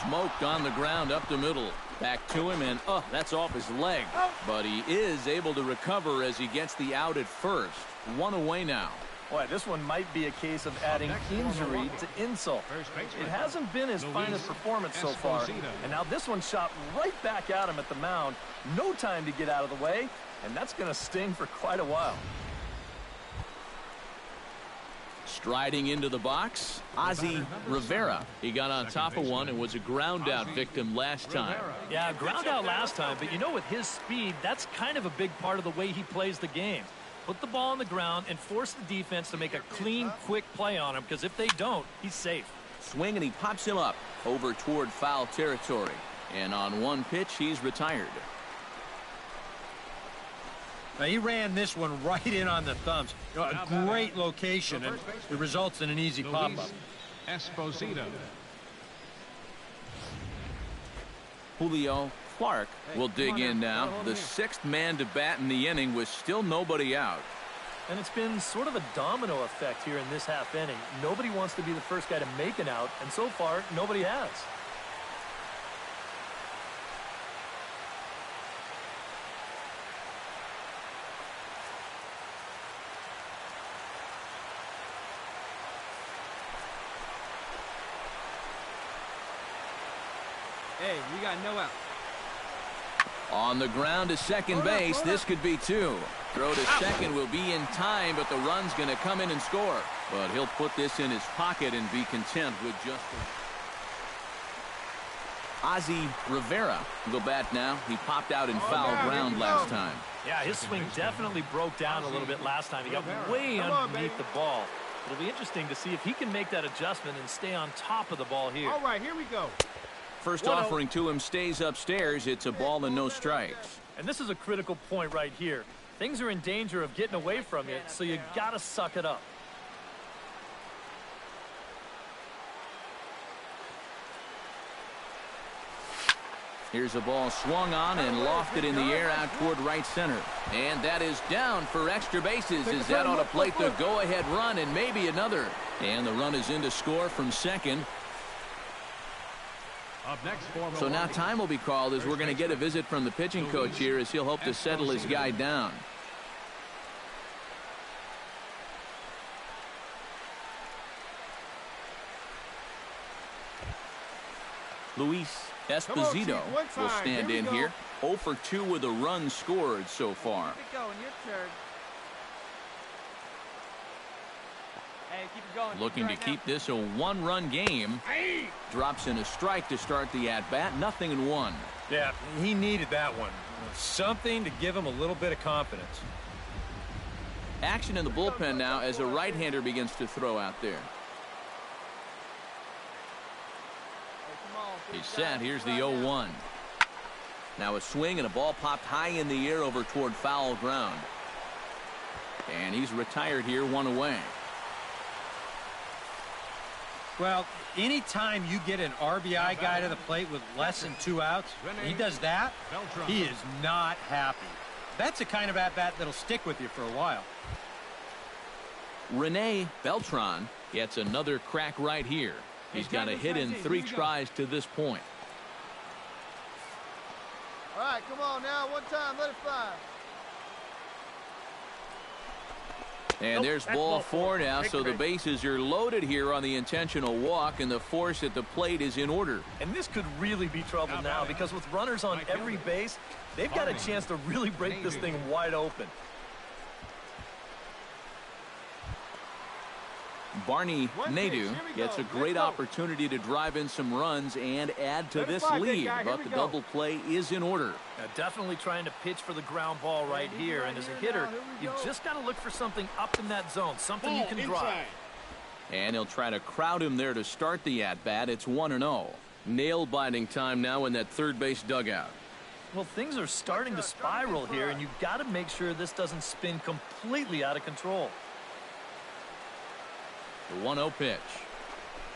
Smoked on the ground up the middle. Back to him, and that's off his leg. But he is able to recover as he gets the out at first. 1 away now. Boy, this one might be a case of adding injury to insult. It hasn't been his finest performance so far. And now this one shot right back at him at the mound. No time to get out of the way, and that's going to sting for quite a while. Striding into the box, Ozzie Rivera. He got on top of one and was a ground-out victim last time. Yeah, ground out last time, but you know, with his speed, that's kind of a big part of the way he plays the game. Put the ball on the ground and force the defense to make a clean, quick play on him, because if they don't, he's safe. Swing, and he pops him up over toward foul territory. And on one pitch, he's retired. Now, he ran this one right in on the thumbs. You know, a great location, and it results in an easy pop-up. Esposito. Julio Clark will dig in now. The sixth man to bat in the inning with still nobody out. And it's been sort of a domino effect here in this half inning. Nobody wants to be the first guy to make an out, and so far, nobody has. Hey, you got no out. On the ground to second base. This could be two. Throw to second will be in time, but the run's going to come in and score. But he'll put this in his pocket and be content with just Ozzie Rivera will go bat now. He popped out in foul ground last time. Yeah, his swing definitely broke down a little bit last time. He got way underneath the ball. It'll be interesting to see if he can make that adjustment and stay on top of the ball here. All right, here we go. First offering to him stays upstairs. It's a ball and no strikes. And this is a critical point right here. Things are in danger of getting away from you, so you got to suck it up. Here's a ball swung on and lofted in the air out toward right center. And that is down for extra bases as that ought to plate the go-ahead run and maybe another. And the run is in to score from second. Up next for So now time will be called as we're going to get a visit from the pitching coach here as he'll hope to settle his guy down. Luis Esposito will stand in here. 0 for 2 with a run scored so far. Keep it going, your turn. Hey, keep it going. Looking to keep this a one-run game. Drops in a strike to start the at-bat. 0-1. Yeah, he needed that one. Something to give him a little bit of confidence. Action in the bullpen now as a right-hander begins to throw out there. He's set. Here's the 0-1. Now a swing and a ball popped high in the air over toward foul ground. And he's retired here, 1 away. Well, anytime you get an RBI guy to the plate with less than 2 outs, he does that, he is not happy. That's the kind of at-bat that'll stick with you for a while. Rene Beltran gets another crack right here. He's got a hit in 3 tries to this point. All right, come on now. One time, let it fly. And there's ball 4 now, so the bases are loaded here on the intentional walk, and the force at the plate is in order. And this could really be trouble now, because with runners on every base, they've got a chance to really break this thing wide open. Barney Nadeau gets a great opportunity to drive in some runs and add to this lead, but the double play is in order. Definitely trying to pitch for the ground ball right here, and as a hitter, you've just got to look for something up in that zone, something you can drive. And he'll try to crowd him there to start the at-bat. It's 1-0. Nail-biting time now in that third base dugout. Well, things are starting to spiral here, and you've got to make sure this doesn't spin completely out of control. The 1-0 pitch.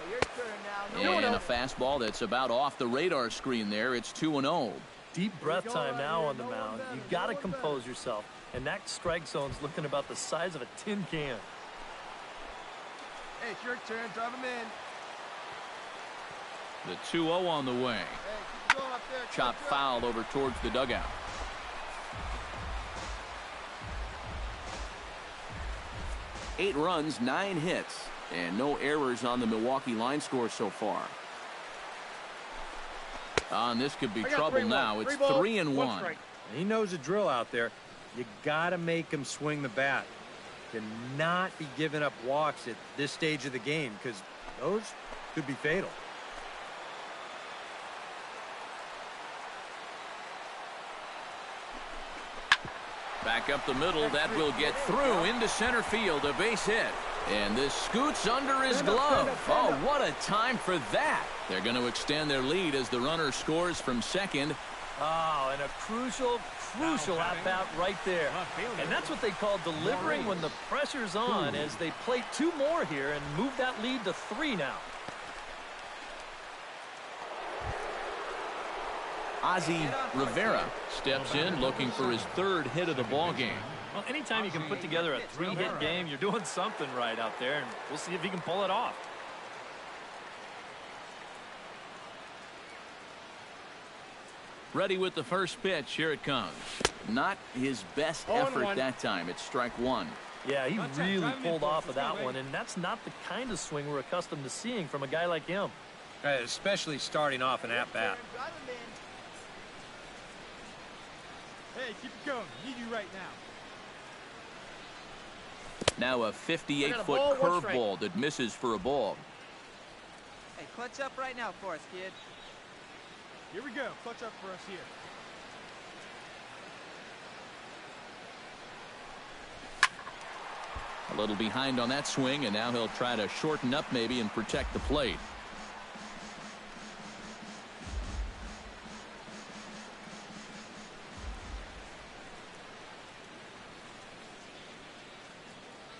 Your turn now. And a fastball that's about off the radar screen there. It's 2-0. Deep breath time now on the mound. You got to compose yourself, and that strike zone's looking about the size of a tin can. Hey, it's your turn. Drive him in. The 2-0 on the way. Hey, keep going up there. Chopped foul over towards the dugout. 8 runs, 9 hits, and no errors on the Milwaukee line score so far. And this could be trouble now. It's 3-1. He knows the drill out there. You got to make him swing the bat. Cannot be giving up walks at this stage of the game because those could be fatal. Back up the middle, that will get through into center field, a base hit. And this scoots under his glove. Oh, what a time for that. They're going to extend their lead as the runner scores from second. Oh, and a crucial at-bat right there. And that's what they call delivering when the pressure's on, as they play 2 more here and move that lead to 3 now. Ozzie Rivera steps in looking for his 3rd hit of the ball game. Well, anytime you can put together a 3-hit game, you're doing something right out there, and we'll see if he can pull it off. Ready with the first pitch. Here it comes. Not his best effort that time. It's strike 1. Yeah, he really pulled off of that one, and that's not the kind of swing we're accustomed to seeing from a guy like him. Especially starting off an at-bat. Hey, keep it going. Need you right now. Now a 58-foot curveball that misses for a ball. Hey, clutch up right now for us, kid. Here we go. Clutch up for us here. A little behind on that swing, and now he'll try to shorten up maybe and protect the plate.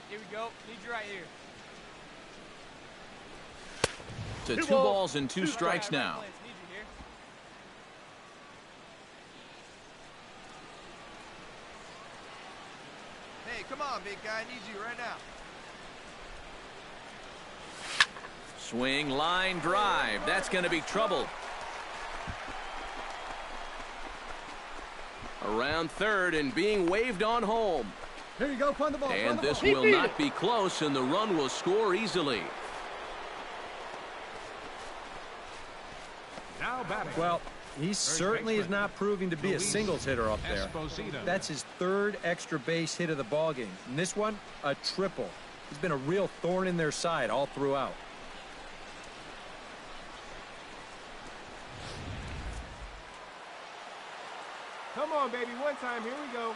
Here we go. Need you right here. To 2 balls and 2 strikes now. Need you here. Hey, come on, big guy. I need you right now. Swing, line, drive. That's going to be trouble. Around third and being waved on home. Here you go. Find the ball. And this will not be close, and the run will score easily. Now batting. Well, he certainly is not proving to be a singles hitter up there. That's his 3rd extra base hit of the ballgame. And this one, a triple. He's been a real thorn in their side all throughout. Come on, baby. One time. Here we go.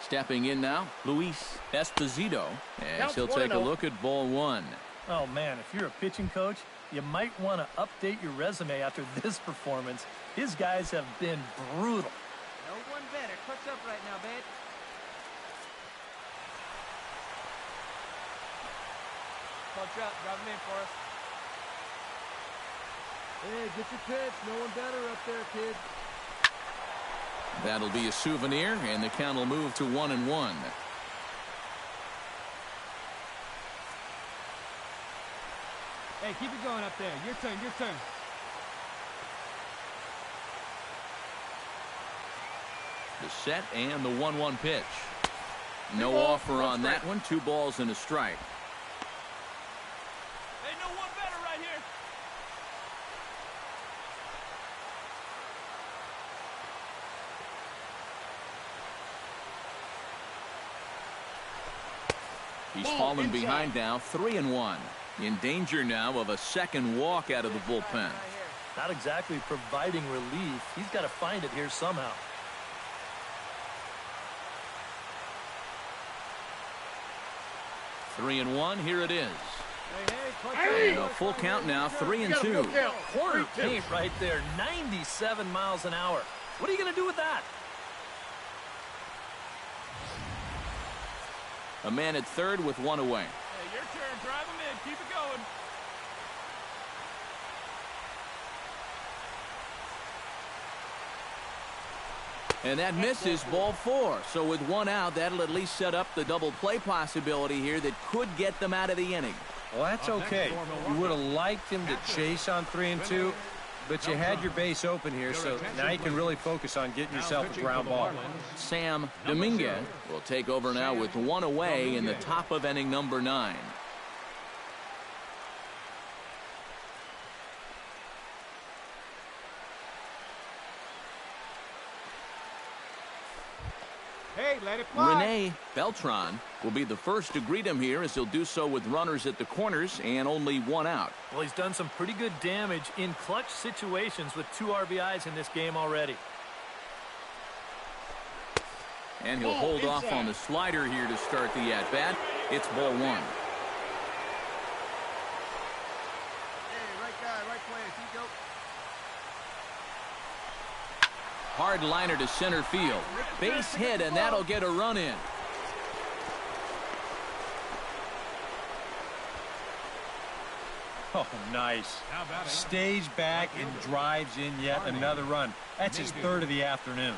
Stepping in now, Luis Esposito, as he'll take a look at ball 1. Oh, man, if you're a pitching coach, you might want to update your resume after this performance. His guys have been brutal. No one better. Clutch up right now, babe. Clutch up. Drive him in for us. Hey, get your pitch. No one better up there, kid. That'll be a souvenir, and the count will move to 1-1. Hey, keep it going up there. Your turn, your turn. The set and the 1-1 pitch. No offer on that one. 2 balls and a strike. Hey, no one better right here. He's fallen behind now, 3-1. In danger now of a 2nd walk out of the bullpen. Not exactly providing relief. He's got to find it here somehow. Three and 1. Here it is. Hey, and a full count now. 3-2. Corner paint right there. 97 miles an hour. What are you going to do with that? A man at third with 1 away. Hey, your turn. Drive him in. Keep it going. And that misses, ball 4. So with 1 out, that'll at least set up the double play possibility here that could get them out of the inning. Well, that's okay. You would have liked him to chase on 3-2. but you had your base open here, so now you can really focus on getting yourself a ground ball. Sam Dominguez will take over now with one away in the top of inning number 9. Hey, let it fly. Rene Beltran will be the first to greet him here, as he'll do so with runners at the corners and only one out. Well, he's done some pretty good damage in clutch situations with 2 RBIs in this game already. And he'll hold off on the slider here to start the at-bat. It's ball 1. Hey, right guy, right place. Here you go. Hard liner to center field. Base hit, and that'll get a run in. Oh, nice. Stays back and drives in yet another run. That's his 3rd of the afternoon.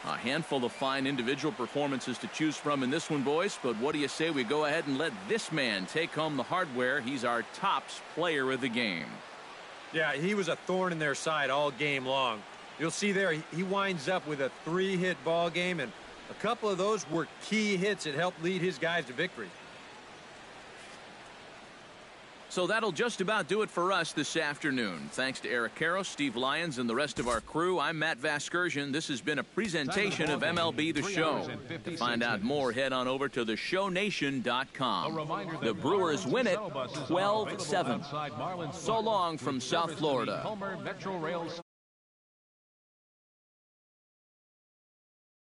A handful of fine individual performances to choose from in this one, boys. But what do you say we go ahead and let this man take home the hardware? He's our tops player of the game. Yeah, he was a thorn in their side all game long. You'll see there, he winds up with a 3-hit ball game, and a couple of those were key hits that helped lead his guys to victory. So that'll just about do it for us this afternoon. Thanks to Eric Karros, Steve Lyons, and the rest of our crew. I'm Matt Vasgersian. This has been a presentation of MLB The Show. To find out more, head on over to theshownation.com. The Brewers win it 12-7. So long from South Florida.